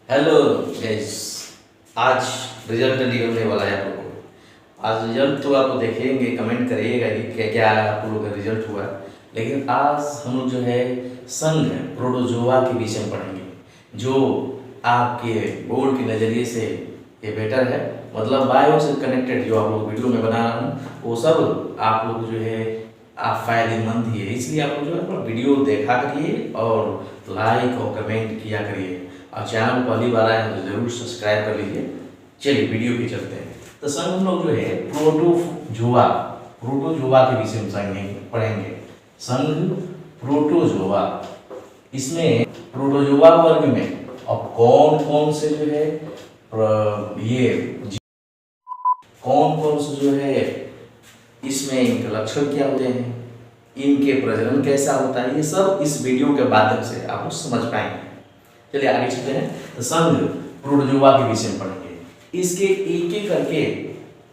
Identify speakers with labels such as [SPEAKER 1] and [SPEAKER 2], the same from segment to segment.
[SPEAKER 1] Hello guys. आज result निकलने वाला है आप लोगों को। आज रिजल्ट तो आप लोग देखेंगे, कमेंट करिएगा कि क्या क्या आप लोगों का रिजल्ट हुआ। लेकिन आज हम लोग जो है संघ प्रोटोजोआ के विषय में पढ़ेंगे, जो आपके बोर्ड के नज़रिए से ये बेटर है। मतलब बायो से कनेक्टेड जो आप लोग वीडियो में बना रहा हूँ वो सब आप लोग जो है आप फायदेमंद ही है, इसलिए आप लोग जो है वीडियो देखा करिए और लाइक और कमेंट किया करिए। और चैनल पहली बार आए हैं तो जरूर सब्सक्राइब कर लीजिए। चलिए वीडियो पे चलते हैं। तो संघ हम लोग जो है प्रोटोजोआ प्रोटोजोआ के विषय में पढ़ेंगे। संघ प्रोटोजोआ, इसमें प्रोटोजोआ वर्ग में अब कौन कौन से जो है ये कौन कौन से जो है इसमें इनके लक्षण क्या होते हैं, इनके प्रजनन कैसा होता है, ये सब इस वीडियो के माध्यम से आप लोग समझ पाएंगे। चलिए आगे चलते हैं। तो संघ प्रोटोजोआ के विषय में पढ़ेंगे। इसके एक एक करके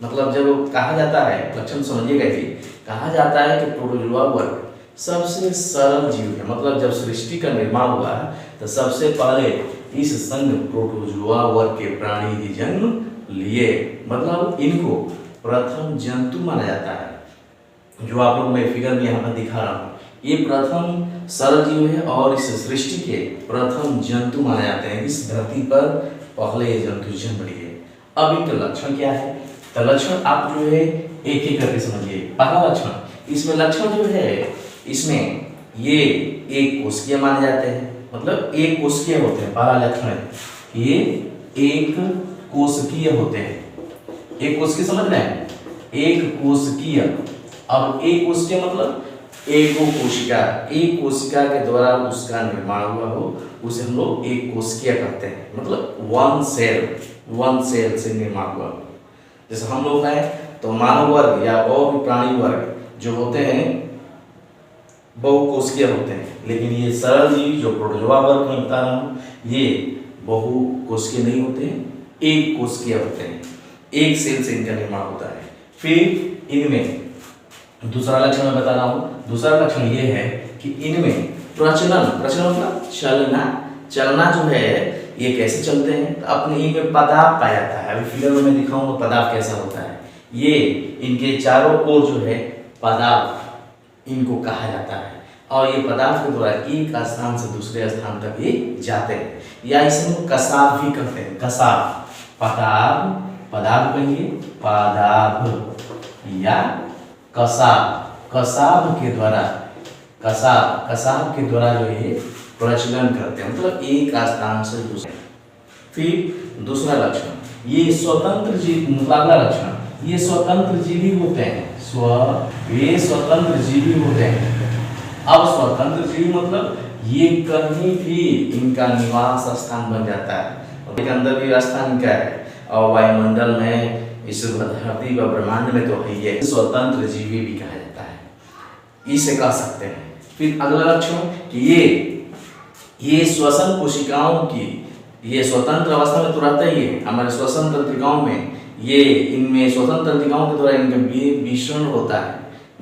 [SPEAKER 1] मतलब जब कहा जाता है, लक्षण समझिएगा कि कहा जाता है कि प्रोटोजोआ वर्ग सबसे सरल जीव है। मतलब जब सृष्टि का निर्माण हुआ तो सबसे पहले इस संघ प्रोटोजोआ वर्ग के प्राणी ही जन्म लिए। मतलब इनको प्रथम जंतु माना जाता है। जो आप लोग मैं फिगर में यहाँ पर दिखा रहा हूँ, ये प्रथम सरल जीव है और इस सृष्टि के प्रथम जंतु माने जाते हैं। इस धरती पर पहले ये जंतु जन्म लिए। अब इनके लक्षण क्या है, तो लक्षण आप जो है एक एक करके समझिए। पहला लक्षण, इसमें लक्षण जो है इसमें ये एक कोशिकीय माने जाते हैं। मतलब एक कोशिकीय होते हैं। पहला लक्षण है ये एक कोशिकीय होते हैं। एक कोशिकीय समझ रहे हैं, एक कोशिकीय। अब एक कोशिकीय मतलब एक कोशिका के द्वारा उसका निर्माण हुआ हो उसे हम लोग एक कोशिकीय कहते हैं। मतलब वन सेल से निर्माण हुआ हो। जैसे हम लोग हैं तो मानव वर्ग या और भी प्राणी वर्ग जो होते हैं बहुकोशिकीय होते हैं। लेकिन ये सरल जीव जो प्रोटोजोआ वर्ग में बता रहा हूँ ये बहुकोशिकीय नहीं होते हैं, एक कोशिकीय होते हैं। एक सेल से इनका निर्माण होता है। फिर इनमें दूसरा लक्षण मैं बता रहा हूँ। दूसरा लक्षण ये है कि इनमें प्रचलन मतलब चलना जो है ये कैसे चलते हैं, तो अपने इनमें पदार्थ पाया जाता है। अभी फिगर में मैं दिखाऊंगा पदार्थ कैसा होता है। ये इनके चारों ओर जो है पदार्थ इनको कहा जाता है और ये पदार्थ के द्वारा एक स्थान से दूसरे स्थान तक ये जाते हैं, या इसे हम कसाब भी कहते हैं। कसाब पदार्थ कहिए, पदार्थ या कसाब के द्वारा जो ये प्रचलन करते हैं। मतलब एक स्थान से दूसरे। फिर दूसरा लक्षण ये स्वतंत्र जीव। अगला लक्षण ये स्वतंत्र जीवी होते हैं। ये स्वतंत्र जीवी होते हैं। अब स्वतंत्र जीवी मतलब ये कहीं भी इनका निवास स्थान बन जाता है। एक अंदर भी स्थान इनका है और वायुमंडल में इस धरती व ब्रह्मांड में तो है ये स्वतंत्र जीवी भी कहा जाता है, इसे कह सकते हैं। फिर अगला लक्षण कि ये श्वसन कोशिकाओं की ये स्वतंत्र अवस्था में तो रहता ही है। हमारे श्वसन तंत्रिकाओं में ये इनमें श्वसन तंत्रिकाओं के द्वारा इनका विषण होता है।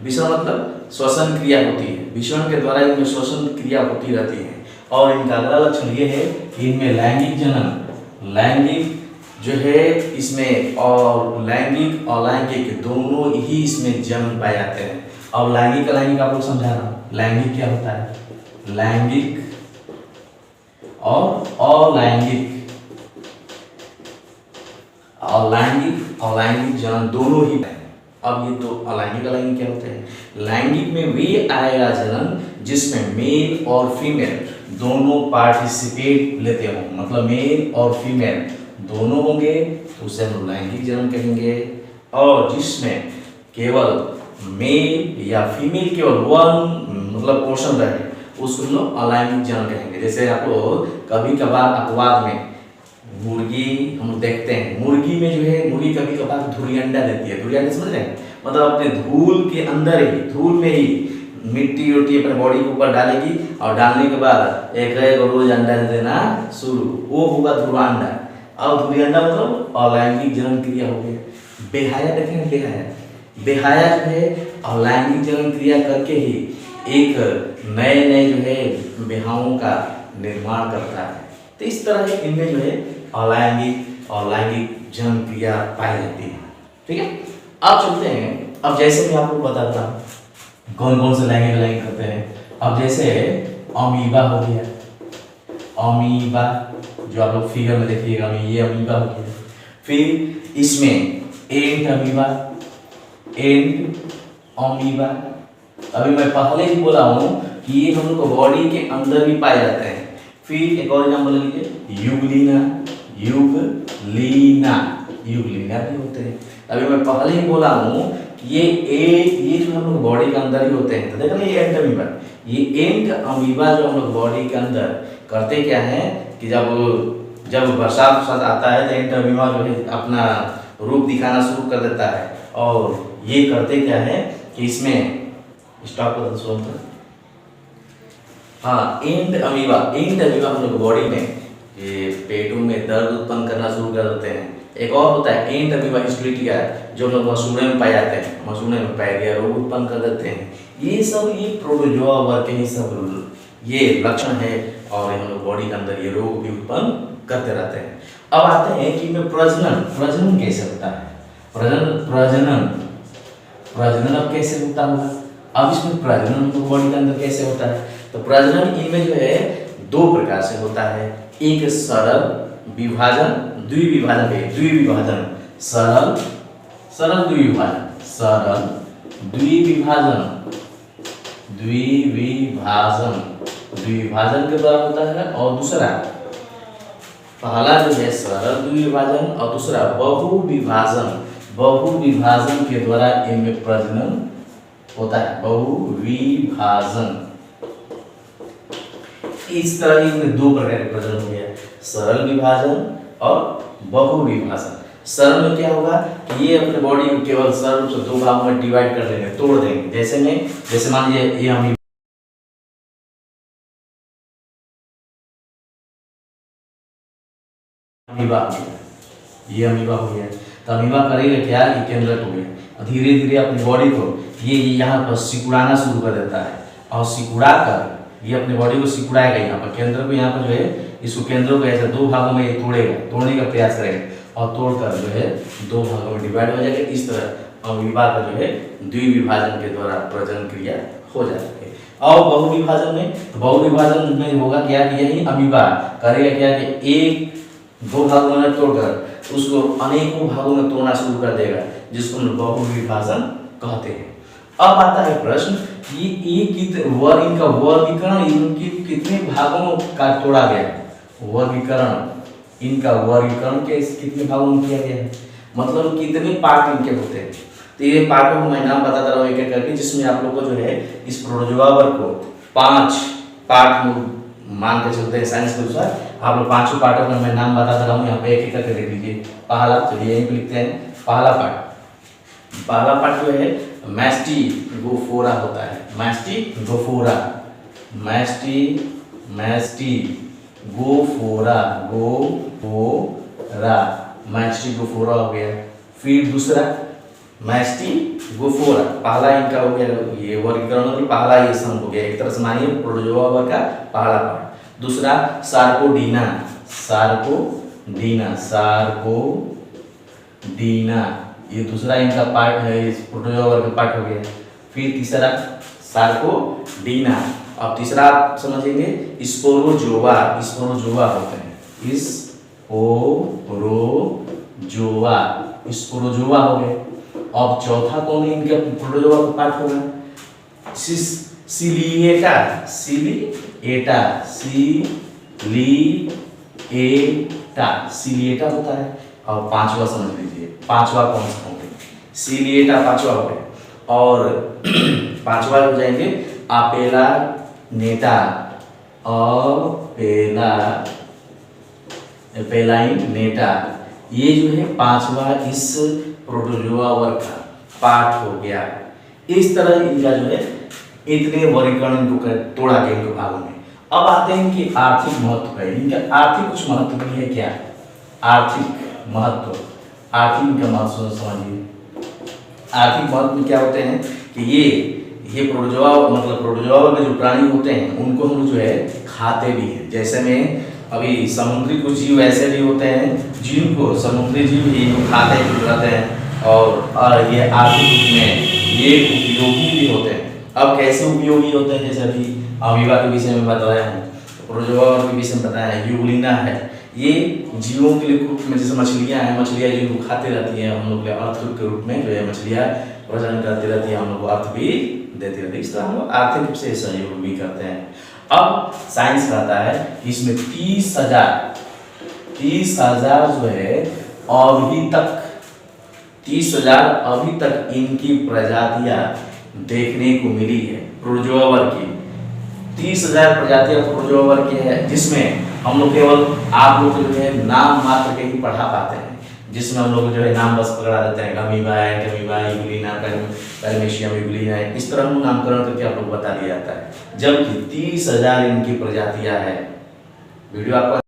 [SPEAKER 1] विषण मतलब श्वसन क्रिया होती है। विषण के द्वारा इनमें श्वसन क्रिया होती रहती है। और इनका अगला लक्षण ये है कि इनमें लैंगिक जनन, लैंगिक जो है इसमें और लैंगिक अलैंगिक दोनों ही इसमें जन्म पाए जाते हैं। अब लैंगिक अलैंगिक आप लोग समझा रहा हूँ। लैंगिक क्या होता है, लैंगिक और अलैंगिक जनन दोनों ही। अब ये तो अलैंगिक क्या होते हैं, लैंगिक में वे आएगा जनन जिसमें मेल और फीमेल दोनों पार्टिसिपेट लेते हों। मतलब मेल और फीमेल दोनों होंगे तो उसे हम लैंगिक जनन कहेंगे। और जिसमें केवल मेल या फीमेल केवल वन मतलब पोर्शन रहे उसको हम लोग अलैंगिक जनन कहेंगे। जैसे आप लोग कभी कभार अपवाद में मुर्गी हम लोग देखते हैं, मुर्गी में जो है मुर्गी कभी कभार धुरी अंडा देती है। धुरी अंडा समझ रहे हैं, मतलब अपने धूल के अंदर ही धूल में ही मिट्टी उट्टी अपने बॉडी के ऊपर डालेगी और डालने के बाद एक रोज अंडा देना शुरू, वो होगा ध्रुवा अंडा। और ध्रुवी अंडा मतलब अलैंगिक जनन क्रिया हो गया। बेहाया देखेंगे, बेहाया जो है अलैंगिक जनन क्रिया करके ही एक नए जो है बेहाओं का निर्माण करता है। तो इस तरह इनमें जो है अलैंगिक और लैंगिक जन्म क्रिया पाई जाती है। ठीक है, अब चलते हैं। अब जैसे मैं आपको बताता हूँ कौन कौन से लैंगिक लैंगिक करते हैं। अब जैसे अमीबा हो गया, अमीबा जो आप लोग फिगर में देखिएगा, ये अमीबा हो गया। फिर इसमें एंट अमीबा, एंट अमीबा। अभी मैं पहले ही बोला हूँ कि ये हम लोग बॉडी के अंदर भी पाए जाते हैं। फिर एक और एग्जाम्पल लीजिए, युगलीना, युगलीना, युगलीना भी होते हैं। अभी मैं पहले ही बोला हूँ ये जो हम लोग बॉडी के अंदर ही होते हैं। तो देखो ना, ये एंट अमीबा, ये एंट अमीबा जो हम लोग बॉडी के अंदर करते क्या है कि जब बरसात आता है तो एंट अमीबा जो है अपना रूप दिखाना शुरू कर देता है। और ये करते क्या है कि इसमें स्टॉप कर दो। हाँ, एंट अमीबा हम लोग बॉडी में ये पेटों में दर्द उत्पन्न करना शुरू कर देते हैं। एक और होता है एंट अमीबा हिस्टोलिटिका, जो लोग मसूड़े में पाए जाते हैं, मसूड़े में पाया रोग उत्पन्न कर देते हैं। ये सब ये प्रोटोजोआ वर्ग के ही सब ये लक्षण है और हम लोग बॉडी के अंदर ये रोग भी उत्पन्न करते रहते हैं। अब आते हैं कि इनमें प्रजनन कैसे होता है। प्रजनन अब कैसे होता होगा। अब इसमें प्रजनन तो बॉडी के अंदर कैसे होता है, तो प्रजनन इनमें जो है दो प्रकार से होता है। एक सरल विभाजन, द्विविभाजन है। द्विविभाजन, सरल द्विविभाजन के द्वारा होता है। और दूसरा, पहला जो है सरल द्विविभाजन और दूसरा बहुविभाजन के द्वारा इनमें प्रजनन होता है। बहुविभाजन, इस तरह इनमें दो प्रकार के प्रजनन हो गया, सरल विभाजन और बहुविभाजन। सरल में क्या होगा कि ये अपने बॉडी को केवल सरल रूप से दो भागों में डिवाइड कर देंगे, तोड़ देंगे। जैसे मान लीजिए ये अमीबा हो गया। तो अमीबा करेगा क्या, ये केंद्रक हो गया। धीरे धीरे अपनी बॉडी को ये यहाँ पर सिकुड़ाना शुरू कर देता है और सिकुड़ा कर ये अपनी बॉडी को सिकुड़ाएगा। यहाँ पर केंद्र को, यहाँ पर जो है इसको केंद्रों को ऐसे दो भागों में तोड़ेगा, तोड़ने का प्रयास करेगा और तोड़कर जो है दो भागों में डिवाइड हो जाएगा। इस तरह अमीबा का जो है द्विविभाजन के द्वारा प्रजनन क्रिया हो जाती है। और बहुविभाजन में होगा क्या कि यही अमीबा करेगा क्या कि एक दो भागों में तोड़कर उसको अनेकों भागों में तोड़ना शुरू कर देगा, जिसको हम बहुविभाजन कहते हैं। अब आता है प्रश्न कि इनका वर्गीकरण कितने भागों में तोड़ा गया। इनका वर्गीकरण कितने भागों में किया गया है, मतलब कितने पार्ट इनके होते हैं। तो ये पार्टों को मैं नाम बताता रहा हूँ एक एक करके, जिसमें आप लोग को जो है इस प्रोटोजोआ वर्ग को 5 पार्ट मान के चलते हैं साइंस के अनुसार। आप लोग 5 पार्टों का मैं नाम बताता रहा हूँ, यहाँ पे एक एक करके देख लीजिए। पहला, चलिए यहीं पे लिखते हैं पहला पार्ट जो है मैस्टिगोफोरा होता है। मैस्टिगोफोरा हो गया। फिर दूसरा मैस्टिगोफोरा, पहला इनका हो गया, ये वर्गीकरण में पहला ये सम हो गया, एक तरह से मानिए प्रोटोजोआ वर्ग का पहला पार्ट। दूसरा सार्कोडीना, ये दूसरा इनका पार्ट है, इस प्रोटोजोआ वर्ग का पार्ट हो गया। फिर तीसरा सार्कोडीना। अब तीसरा आप समझेंगे स्पोरोजोआ होते हैं, स्पोरोजोआ हो गए। अब चौथा कौन है इनके प्रोटोजोआ का पार्ट होगा, सिलिएटा होता है। और पांचवा समझ लीजिए, पांचवा कौन सा होंगे, सिलिएटा पांचवा हो गए। और पांचवा हो जाएंगे अपेला नेटा, ये जो है पांचवा इस प्रोटोजोआ वर्ग का पार्ट हो गया। इस तरह इनका जो है इतने वर्गीकरण को तोड़ा गया इनके भागों में। अब आते हैं कि आर्थिक महत्व है इनका। आर्थिक कुछ महत्व भी है क्या, आर्थिक इनका महत्व समझिए। आर्थिक महत्व में क्या होते हैं कि ये प्रोटोजोआ वर्ग के जो प्राणी होते हैं उनको हम जो है खाते भी हैं। जैसे में अभी समुद्री कुछ जीव ऐसे भी होते हैं जिनको समुद्री जीव ही खाते रहते हैं और ये आर्थिक रूप में ये उपयोगी भी होते हैं। अब कैसे उपयोगी होते हैं, जैसे अभी अमीबा के विषय में बताया है, प्रोटोजोआ के विषय में बताया है, यूग्लिना है, ये जीवों के लिए रूप में, जैसे मछलियाँ हैं, मछलियाँ जिनको खाते रहती हैं, हम लोग के अर्थ के रूप में जो है मछलियाँ प्रजनन करती रहती है, हम लोग को अर्थ भी देती रहती है, इस तरह हम लोग आर्थिक रूप से सहयोग भी करते हैं। अब साइंस कहता है कि इसमें 30,000 जो है अभी तक 30,000 अभी तक इनकी प्रजातियां देखने को मिली है प्रोटोजोआ की। 30,000 प्रजातियां प्रोटोजोआ की है, जिसमें हम लोग केवल आप लोग जो है नाम मात्र के ही पढ़ा पाते हैं, जिसमें हम लोग जो है नाम बस पकड़ा देते हैं, अमीबा है, एंटीमीबा, यूग्लिना, पैरामीशियम, यूग्लिना है, इस तरह हम नामकरण करके आप लोग बता दिया जाता है, जबकि 30,000 इनकी प्रजातियां है। वीडियो आपको